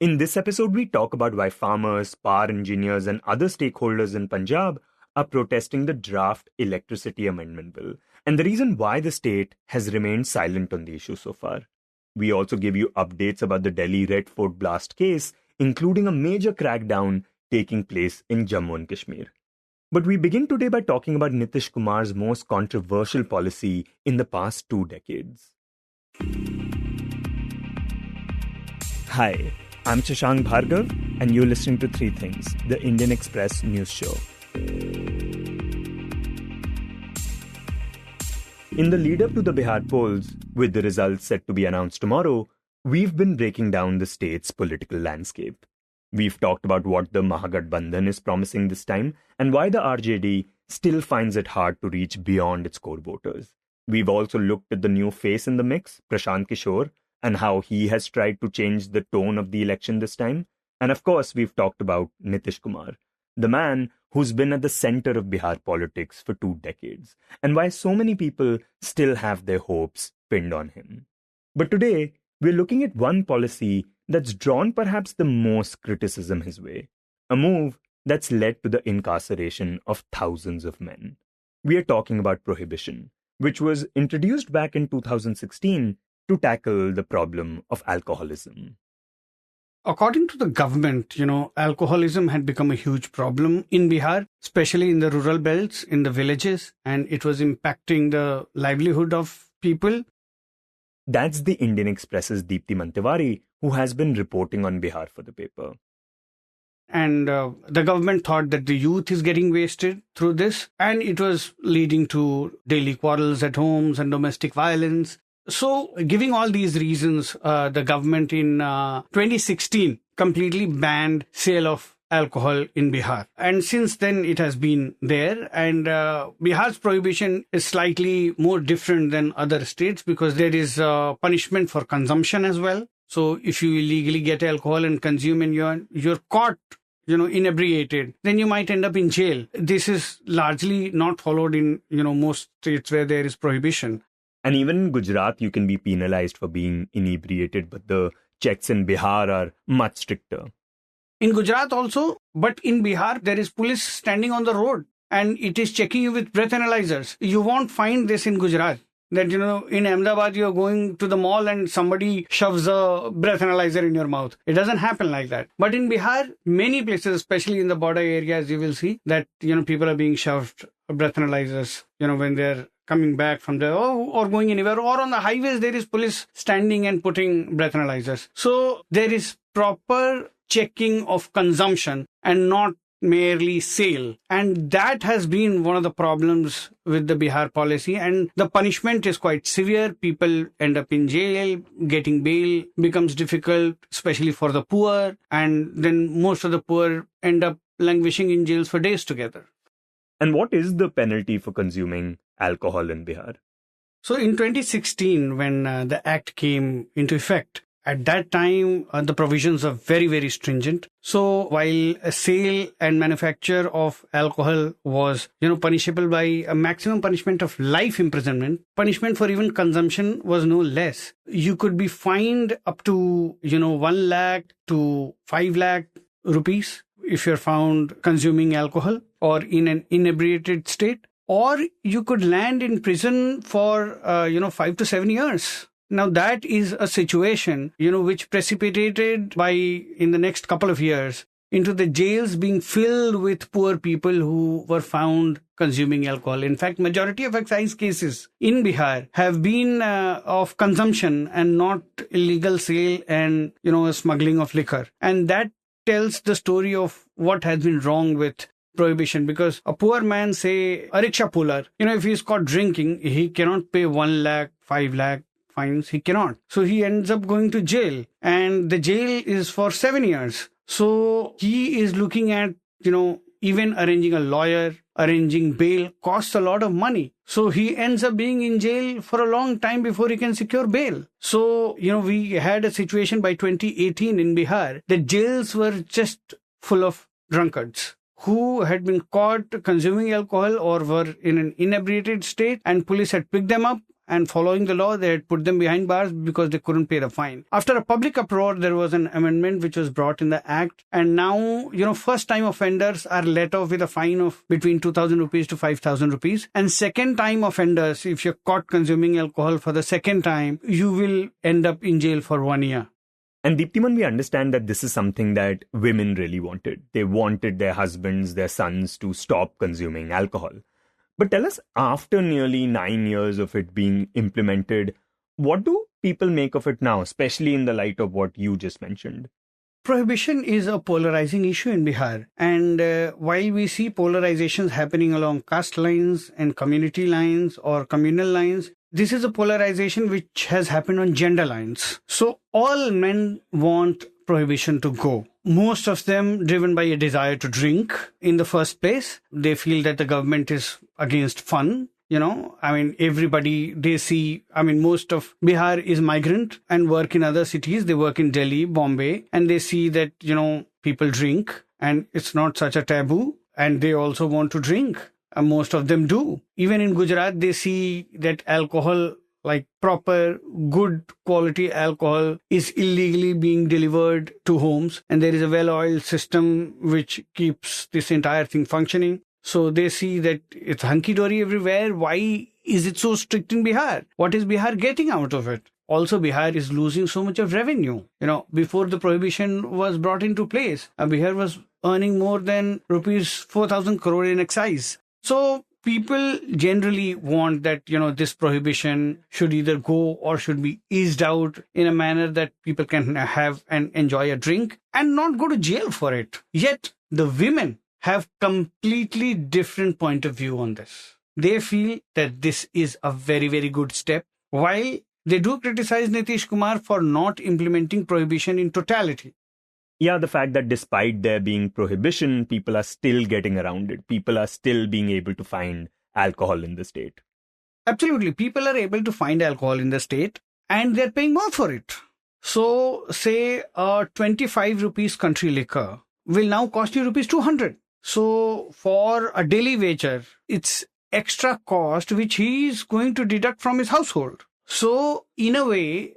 In this episode, we talk about why farmers, power engineers, and other stakeholders in Punjab are protesting the draft Electricity Amendment Bill, and the reason why the state has remained silent on the issue so far. We also give you updates about the Delhi Red Fort blast case, including a major crackdown taking place in Jammu and Kashmir. But we begin today by talking about Nitish Kumar's most controversial policy in the past 2 decades. Hi, I'm Shashank Bhargava, and you're listening to Three Things, the Indian Express news show. In the lead-up to the Bihar polls, with the results set to be announced tomorrow, we've been breaking down the state's political landscape. We've talked about what the Mahagathbandhan is promising this time and why the RJD still finds it hard to reach beyond its core voters. We've also looked at the new face in the mix, Prashant Kishore, and how he has tried to change the tone of the election this time. And of course, we've talked about Nitish Kumar, the man who's been at the center of Bihar politics for 2 decades, and why so many people still have their hopes pinned on him. But today, we're looking at one policy that's drawn perhaps the most criticism his way, a move that's led to the incarceration of thousands of men. We are talking about prohibition, which was introduced back in 2016 to tackle the problem of alcoholism. According to the government, alcoholism had become a huge problem in Bihar, especially in the rural belts, in the villages, and it was impacting the livelihood of people. That's the Indian Express's Deeptiman Tiwary, who has been reporting on Bihar for the paper. And the government thought that the youth is getting wasted through this, and it was leading to daily quarrels at homes and domestic violence. So, giving all these reasons, the government in 2016 completely banned sale of alcohol in Bihar. And since then, it has been there. And Bihar's prohibition is slightly more different than other states because there is punishment for consumption as well. So, if you illegally get alcohol and consume and you're caught, inebriated, then you might end up in jail. This is largely not followed in, most states where there is prohibition. And even in Gujarat, you can be penalized for being inebriated, but the checks in Bihar are much stricter. In Gujarat also, but in Bihar, there is police standing on the road and it is checking you with breath analyzers. You won't find this in Gujarat. That, in Ahmedabad, you're going to the mall and somebody shoves a breath analyzer in your mouth. It doesn't happen like that. But in Bihar, many places, especially in the border areas, you will see that, people are being shoved breath analyzers, when they're coming back from there or going anywhere, or on the highways, there is police standing and putting breath analyzers. So there is proper checking of consumption and not merely sale. And that has been one of the problems with the Bihar policy. And the punishment is quite severe. People end up in jail. Getting bail becomes difficult, especially for the poor. And then most of the poor end up languishing in jails for days together. And what is the penalty for consuming alcohol in Bihar? So in 2016, when the act came into effect, at that time, the provisions are very, very stringent. So while a sale and manufacture of alcohol was, punishable by a maximum punishment of life imprisonment, punishment for even consumption was no less. You could be fined up to, 1 lakh to 5 lakh rupees if you're found consuming alcohol or in an inebriated state. Or you could land in prison for, 5 to 7 years. Now, that is a situation, which precipitated by, in the next couple of years, into the jails being filled with poor people who were found consuming alcohol. In fact, majority of excise cases in Bihar have been of consumption and not illegal sale and, smuggling of liquor. And that tells the story of what has been wrong with prohibition, because a poor man, say a rickshaw puller, if he's caught drinking, he cannot pay 1 lakh, 5 lakh fines. He cannot. So he ends up going to jail, and the jail is for 7 years. So he is looking at, even arranging a lawyer, arranging bail costs a lot of money. So he ends up being in jail for a long time before he can secure bail. So, we had a situation by 2018 in Bihar. The jails were just full of drunkards who had been caught consuming alcohol or were in an inebriated state, and police had picked them up and following the law, they had put them behind bars because they couldn't pay the fine. After a public uproar, there was an amendment which was brought in the act. And now, first-time offenders are let off with a fine of between 2,000 rupees to 5,000 rupees. And second-time offenders, if you're caught consuming alcohol for the second time, you will end up in jail for 1 year. And Deeptiman, we understand that this is something that women really wanted. They wanted their husbands, their sons to stop consuming alcohol. But tell us, after nearly 9 years of it being implemented, what do people make of it now, especially in the light of what you just mentioned? Prohibition is a polarizing issue in Bihar. And while we see polarizations happening along caste lines and community lines or communal lines, this is a polarization which has happened on gender lines. So all men want prohibition to go. Most of them driven by a desire to drink in the first place. They feel that the government is against fun. Everybody, they see, most of Bihar is migrant and work in other cities. They work in Delhi, Bombay, and they see that, people drink and it's not such a taboo. And they also want to drink. And most of them do. Even in Gujarat, they see that alcohol, like proper, good quality alcohol, is illegally being delivered to homes. And there is a well-oiled system which keeps this entire thing functioning. So they see that it's hunky-dory everywhere. Why is it so strict in Bihar? What is Bihar getting out of it? Also, Bihar is losing so much of revenue. Before the prohibition was brought into place, Bihar was earning more than rupees 4,000 crore in excise. So people generally want that, this prohibition should either go or should be eased out in a manner that people can have and enjoy a drink and not go to jail for it. Yet the women have completely different point of view on this. They feel that this is a very, very good step. While they do criticize Nitish Kumar for not implementing prohibition in totality. Yeah, the fact that despite there being prohibition, people are still getting around it. People are still being able to find alcohol in the state. Absolutely. People are able to find alcohol in the state and they're paying more for it. So say a 25 rupees country liquor will now cost you rupees 200. So for a daily wager, it's extra cost which he is going to deduct from his household. So in a way,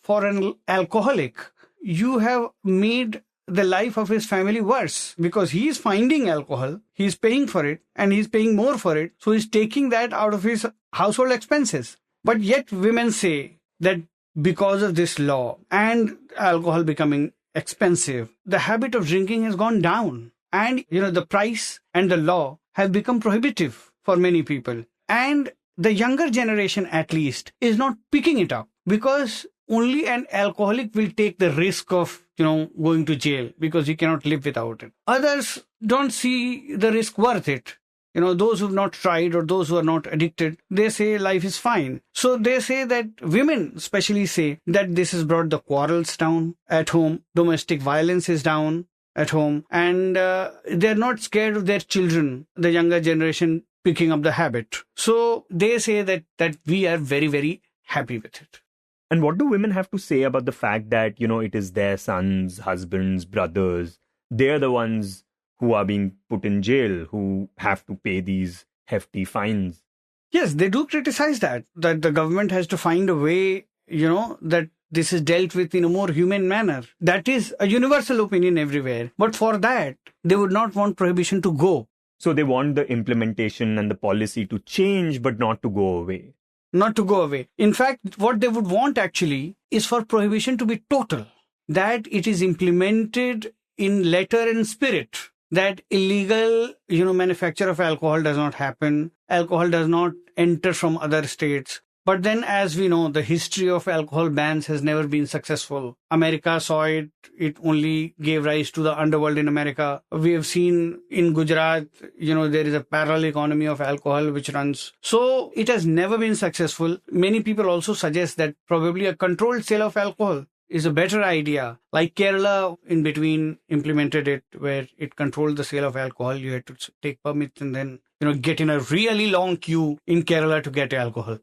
for an alcoholic, you have made the life of his family worse because he is finding alcohol, he's paying for it and he's paying more for it. So he's taking that out of his household expenses. But yet women say that because of this law and alcohol becoming expensive, the habit of drinking has gone down. And, the price and the law have become prohibitive for many people. And the younger generation, at least, is not picking it up because only an alcoholic will take the risk of, going to jail because he cannot live without it. Others don't see the risk worth it. Those who've not tried or those who are not addicted, they say life is fine. So they say that women especially say that this has brought the quarrels down at home. Domestic violence is down at home. And they're not scared of their children, the younger generation, picking up the habit. So they say that we are very, very happy with it. And what do women have to say about the fact that, it is their sons, husbands, brothers, they're the ones who are being put in jail, who have to pay these hefty fines? Yes, they do criticize that the government has to find a way, that this is dealt with in a more humane manner. That is a universal opinion everywhere. But for that, they would not want prohibition to go. So they want the implementation and the policy to change, but not to go away. Not to go away. In fact, what they would want actually is for prohibition to be total. That it is implemented in letter and spirit. That illegal, manufacture of alcohol does not happen. Alcohol does not enter from other states. But then, as we know, the history of alcohol bans has never been successful. America saw it. It only gave rise to the underworld in America. We have seen in Gujarat, there is a parallel economy of alcohol which runs. So it has never been successful. Many people also suggest that probably a controlled sale of alcohol is a better idea. Like Kerala in between implemented it, where it controlled the sale of alcohol. You had to take permits and then, get in a really long queue in Kerala to get alcohol.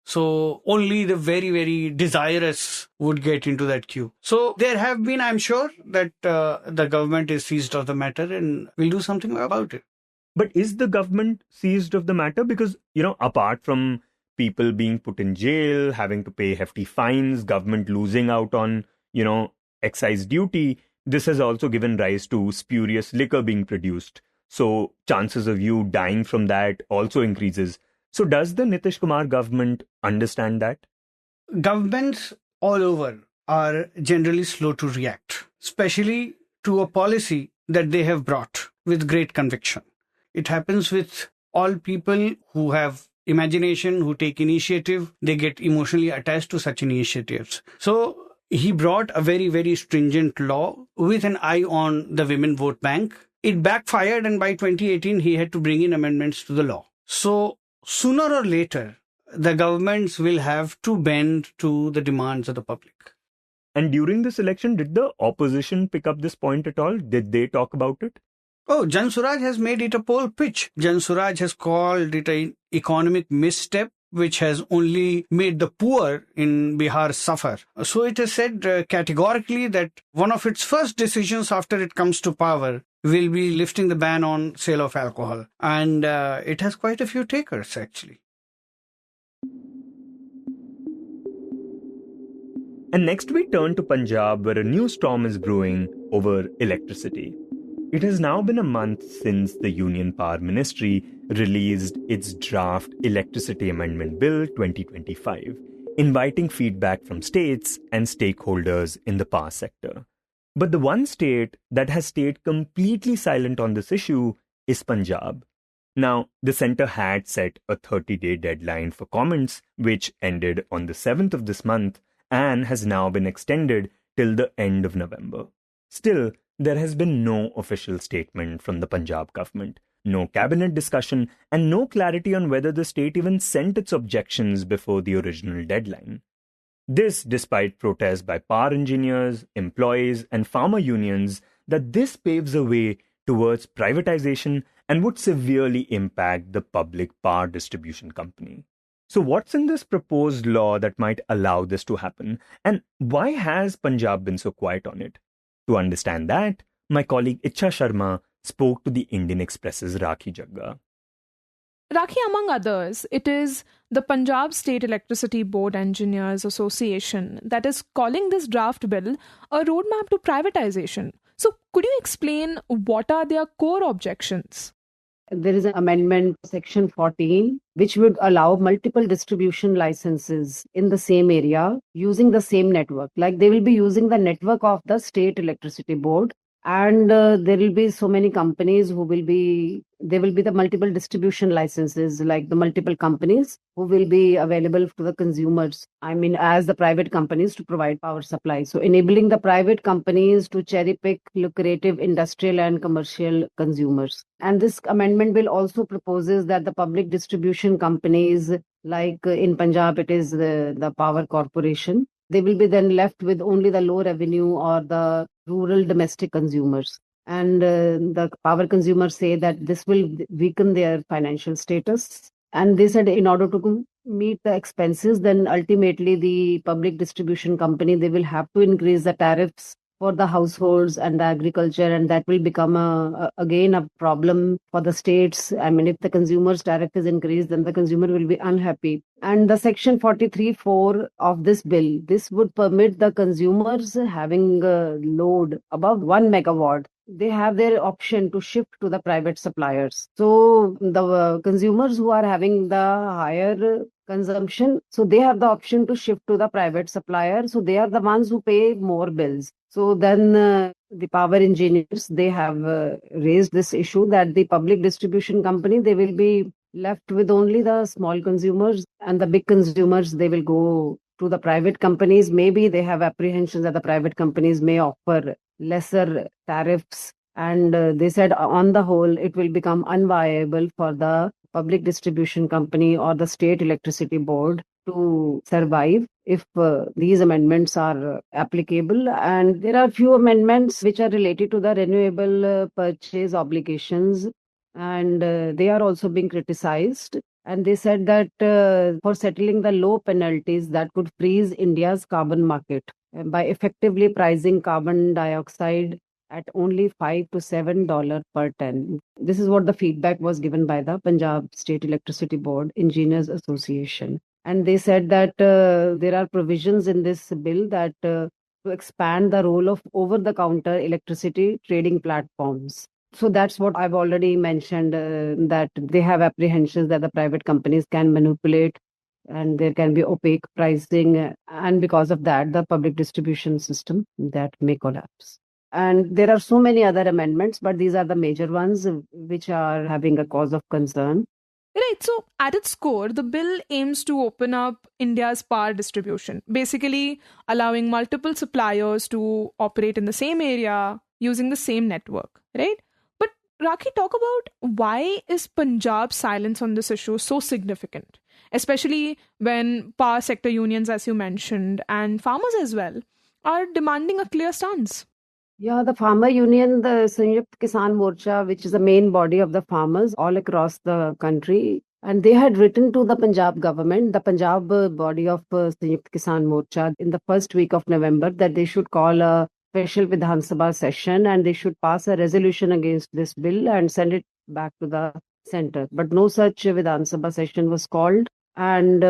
So only the very, very desirous would get into that queue. So there have been, I'm sure, that the government is seized of the matter and will do something about it. But is the government seized of the matter? Because, apart from people being put in jail, having to pay hefty fines, government losing out on, excise duty. This has also given rise to spurious liquor being produced. So chances of you dying from that also increases. So does the Nitish Kumar government understand that? Governments all over are generally slow to react, especially to a policy that they have brought with great conviction. It happens with all people who have imagination, who take initiative. They get emotionally attached to such initiatives. So he brought a very, very stringent law with an eye on the women vote bank. It backfired, and by 2018, he had to bring in amendments to the law. So sooner or later, the governments will have to bend to the demands of the public. And during this election, did the opposition pick up this point at all? Did they talk about it? Oh, Jan Suraj has made it a poll pitch. Jan Suraj has called it an economic misstep, which has only made the poor in Bihar suffer. So it has said categorically that one of its first decisions after it comes to power will be lifting the ban on sale of alcohol. And it has quite a few takers, actually. And next we turn to Punjab, where a new storm is brewing over electricity. It has now been a month since the Union Power Ministry released its draft Electricity Amendment Bill 2025, inviting feedback from states and stakeholders in the power sector. But the one state that has stayed completely silent on this issue is Punjab. Now, the centre had set a 30-day deadline for comments, which ended on the 7th of this month, and has now been extended till the end of November. Still, there has been no official statement from the Punjab government, no cabinet discussion, and no clarity on whether the state even sent its objections before the original deadline. This despite protests by power engineers, employees, and farmer unions that this paves a way towards privatization and would severely impact the public power distribution company. So what's in this proposed law that might allow this to happen? And why has Punjab been so quiet on it? To understand that, my colleague Ichha Sharma spoke to the Indian Express's Raakhi Jagga. Raakhi, among others, it is the Punjab State Electricity Board Engineers Association that is calling this draft bill a roadmap to privatization. So could you explain what are their core objections? There is an amendment, section 14, which would allow multiple distribution licenses in the same area using the same network. Like they will be using the network of the state electricity board, and there will be so many companies there will be the multiple distribution licenses, like the multiple companies who will be available to the consumers. I mean, as the private companies to provide power supply. So enabling the private companies to cherry pick lucrative industrial and commercial consumers. And this amendment bill also proposes that the public distribution companies, like in Punjab, it is the Power Corporation, they will be then left with only the low revenue or the rural domestic consumers. And the power consumers say that this will weaken their financial status. And they said in order to meet the expenses, then ultimately the public distribution company, they will have to increase the tariffs for the households and the agriculture, and that will become again a problem for the states. I mean, if the consumer's tariff is increased, then the consumer will be unhappy. And the section 43(4) of this bill, this would permit the consumers having a load above 1 megawatt, they have their option to shift to the private suppliers. So the consumers who are having the higher consumption, so they have the option to shift to the private supplier. So they are the ones who pay more bills. So then the power engineers, they have raised this issue that the public distribution company, they will be left with only the small consumers, and the big consumers, they will go to the private companies. Maybe they have apprehensions that the private companies may offer lesser tariffs. And they said on the whole, it will become unviable for the public distribution company or the state electricity board to survive if these amendments are applicable. And there are few amendments which are related to the renewable purchase obligations, and they are also being criticized. And they said that for settling the low penalties that could freeze India's carbon market by effectively pricing carbon dioxide at only $5 to $7 per ton. This is what the feedback was given by the Punjab State Electricity Board Engineers Association. And they said that there are provisions in this bill that to expand the role of over-the-counter electricity trading platforms. So that's what I've already mentioned, that they have apprehensions that the private companies can manipulate and there can be opaque pricing. And because of that, the public distribution system that may collapse. And there are so many other amendments, but these are the major ones which are having a cause of concern. Right. So, at its core, the bill aims to open up India's power distribution, basically allowing multiple suppliers to operate in the same area using the same network, right? But, Rakhi, talk about why is Punjab's silence on this issue so significant, especially when power sector unions, as you mentioned, and farmers as well, are demanding a clear stance. Yeah, the farmer union, the Sanyukt Kisan Morcha, which is the main body of the farmers all across the country, and they had written to the Punjab government, the Punjab body of Sanyukt Kisan Morcha, in the first week of November, that they should call a special Vidhan Sabha session and they should pass a resolution against this bill and send it back to the center. But no such Vidhan Sabha session was called. And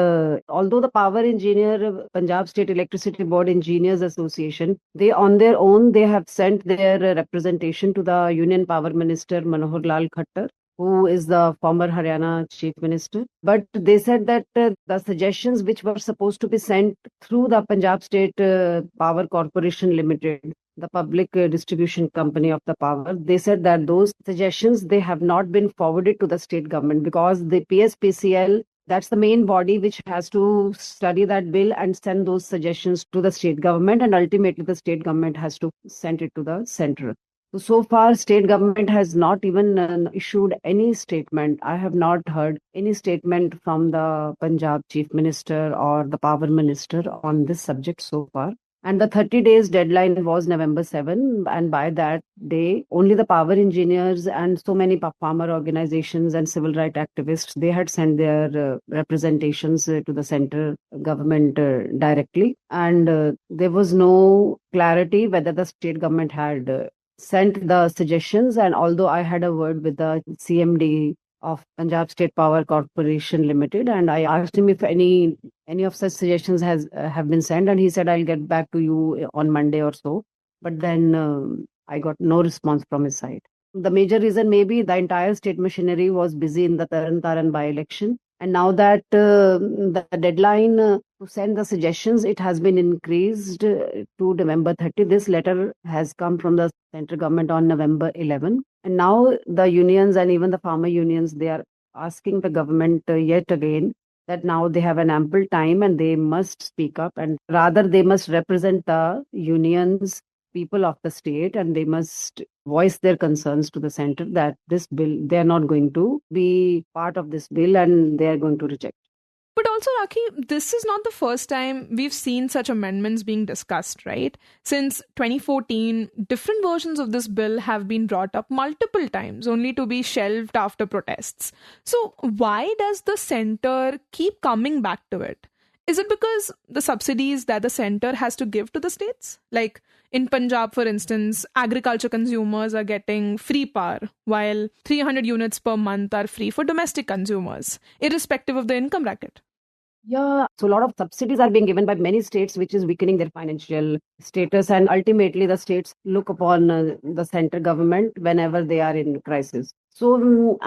although the power engineer, Punjab State Electricity Board Engineers Association, they on their own, they have sent their representation to the Union Power Minister Manohar Lal Khattar, who is the former Haryana Chief Minister. But they said that the suggestions which were supposed to be sent through the Punjab State Power Corporation Limited, the public distribution company of the power, they said that those suggestions, they have not been forwarded to the state government because the PSPCL, that's the main body which has to study that bill and send those suggestions to the state government, and ultimately the state government has to send it to the center. So far, state government has not even issued any statement. I have not heard any statement from the Punjab Chief Minister or the Power Minister on this subject so far. And the 30 days deadline was November 7. And by that day, only the power engineers and so many farmer organizations and civil rights activists, they had sent their representations to the center government directly. And there was no clarity whether the state government had sent the suggestions. And although I had a word with the CMD of Punjab State Power Corporation Limited, and I asked him if any of such suggestions have been sent, and he said, I'll get back to you on Monday or so. But then I got no response from his side. The major reason maybe the entire state machinery was busy in the Taran by-election. And now that the deadline to send the suggestions, it has been increased to November 30. This letter has come from the central government on November 11. And now the unions and even the farmer unions, they are asking the government yet again that now they have an ample time and they must speak up, and rather they must represent the unions, people of the state, and they must voice their concerns to the center that this bill, they are not going to be part of this bill and they are going to reject. But also, Rakhi, this is not the first time we've seen such amendments being discussed, right? Since 2014, different versions of this bill have been brought up multiple times, only to be shelved after protests. So why does the centre keep coming back to it? Is it because the subsidies that the centre has to give to the states? Like in Punjab, for instance, agriculture consumers are getting free power, while 300 units per month are free for domestic consumers, irrespective of the income bracket. Yeah, so a lot of subsidies are being given by many states, which is weakening their financial status. And ultimately, the states look upon the center government whenever they are in crisis. So,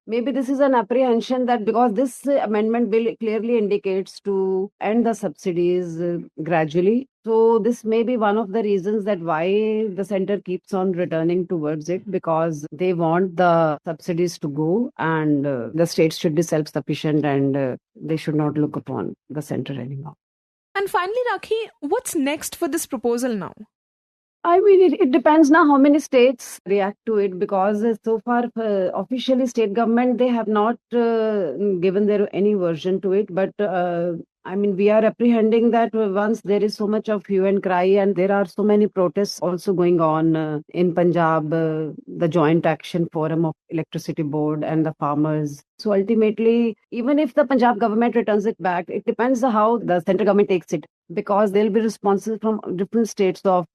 maybe this is an apprehension that because this amendment bill clearly indicates to end the subsidies gradually. So this may be one of the reasons that why the center keeps on returning towards it, because they want the subsidies to go and the states should be self-sufficient and they should not look upon the center anymore. And finally, Rakhi, what's next for this proposal now? I mean, it depends now how many states react to it, because so far officially state government, they have not given their any version to it. But we are apprehending that once there is so much of hue and cry and there are so many protests also going on in Punjab, the Joint Action Forum of Electricity Board and the farmers. So ultimately, even if the Punjab government returns it back, it depends on how the central government takes it, because they'll be responsible from different states of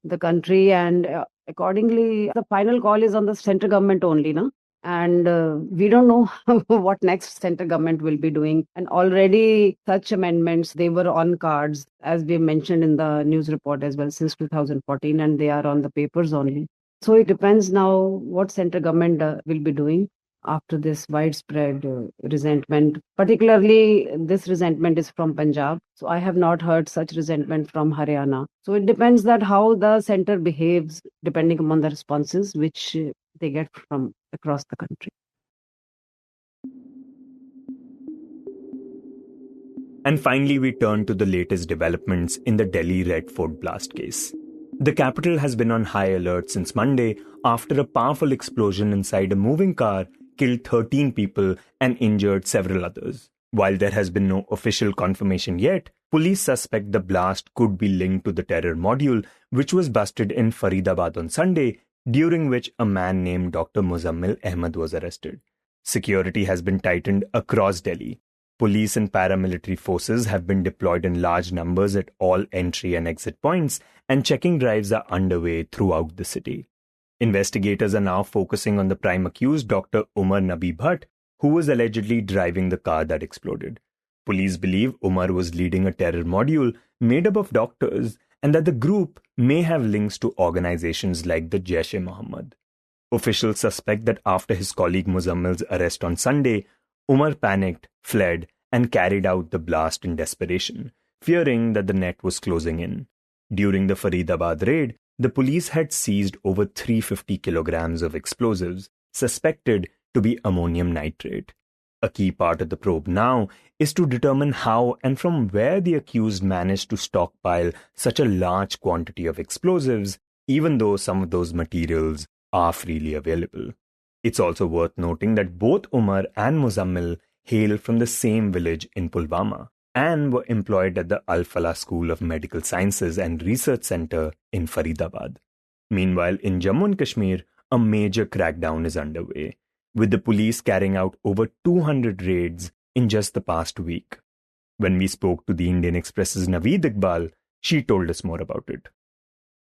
the country, and accordingly, the final call is on the central government only, no? And we don't know what next central government will be doing. And already such amendments, they were on cards, as we mentioned in the news report as well, since 2014, and they are on the papers only. So it depends now what central government will be doing after this widespread resentment. Particularly, this resentment is from Punjab. So I have not heard such resentment from Haryana. So it depends that how the center behaves, depending upon the responses which they get from across the country. And finally, we turn to the latest developments in the Delhi Red Fort blast case. The capital has been on high alert since Monday after a powerful explosion inside a moving car killed 13 people and injured several others. While there has been no official confirmation yet, police suspect the blast could be linked to the terror module which was busted in Faridabad on Sunday, during which a man named Dr. Muzammil Ahmed was arrested. Security has been tightened across Delhi. Police and paramilitary forces have been deployed in large numbers at all entry and exit points, and checking drives are underway throughout the city. Investigators are now focusing on the prime accused, Dr. Umar Nabi Bhatt, who was allegedly driving the car that exploded. Police believe Umar was leading a terror module made up of doctors, and that the group may have links to organizations like the Jaish-e-Mohammed. Officials suspect that after his colleague Muzammil's arrest on Sunday, Umar panicked, fled, and carried out the blast in desperation, fearing that the net was closing in. During the Faridabad raid, the police had seized over 350 kilograms of explosives, suspected to be ammonium nitrate. A key part of the probe now is to determine how and from where the accused managed to stockpile such a large quantity of explosives, even though some of those materials are freely available. It's also worth noting that both Umar and Muzammil hail from the same village in Pulwama and were employed at the Al-Falah School of Medical Sciences and Research Center in Faridabad. Meanwhile, in Jammu and Kashmir, a major crackdown is underway, with the police carrying out over 200 raids in just the past week. When we spoke to the Indian Express's Naveed Iqbal, she told us more about it.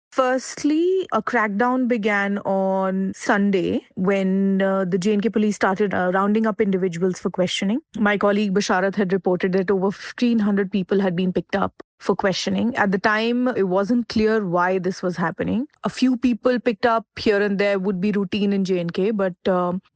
Firstly, a crackdown began on Sunday when the J&K police started rounding up individuals for questioning. My colleague Basharat had reported that over 1,500 people had been picked up for questioning. At the time, it wasn't clear why this was happening. A few people picked up here and there would be routine in J&K, but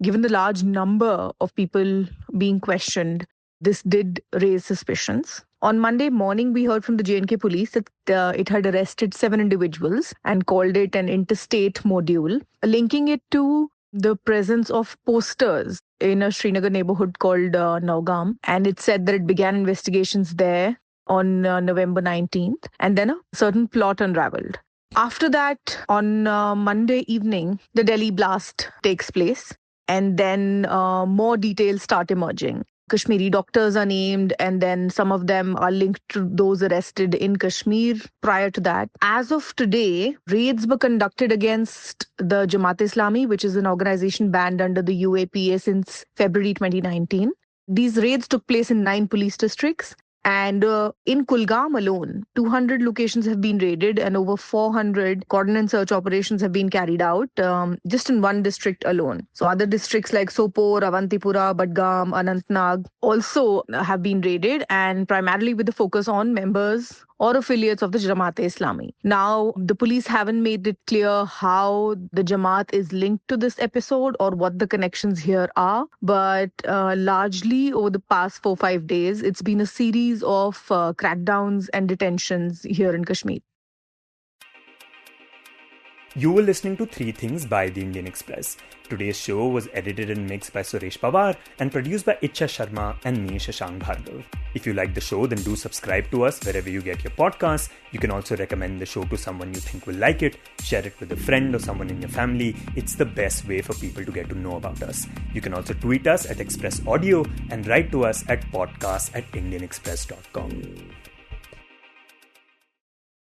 given the large number of people being questioned, this did raise suspicions. On Monday morning, we heard from the J&K police that it had arrested 7 individuals and called it an interstate module, linking it to the presence of posters in a Srinagar neighborhood called Naugam. And it said that it began investigations there on November 19th, and then a certain plot unraveled. After that, on Monday evening, the Delhi blast takes place, and then more details start emerging. Kashmiri doctors are named, and then some of them are linked to those arrested in Kashmir prior to that. As of today, raids were conducted against the Jamaat-e-Islami, which is an organization banned under the UAPA since February 2019. These raids took place in 9 police districts. And in Kulgam alone, 200 locations have been raided and over 400 cordon and search operations have been carried out just in one district alone. So other districts like Sopore, Avantipura, Badgam, Anantnag also have been raided, and primarily with the focus on members or affiliates of the Jamaat-e-Islami. Now, the police haven't made it clear how the Jamaat is linked to this episode or what the connections here are, but largely over the past 4-5 days, it's been a series of crackdowns and detentions here in Kashmir. You were listening to 3 Things by the Indian Express. Today's show was edited and mixed by Suresh Pawar and produced by Ichha Sharma and me, Shashank Bhargava. If you like the show, then do subscribe to us wherever you get your podcasts. You can also recommend the show to someone you think will like it, share it with a friend or someone in your family. It's the best way for people to get to know about us. You can also tweet us at Express Audio and write to us at podcast@indianexpress.com.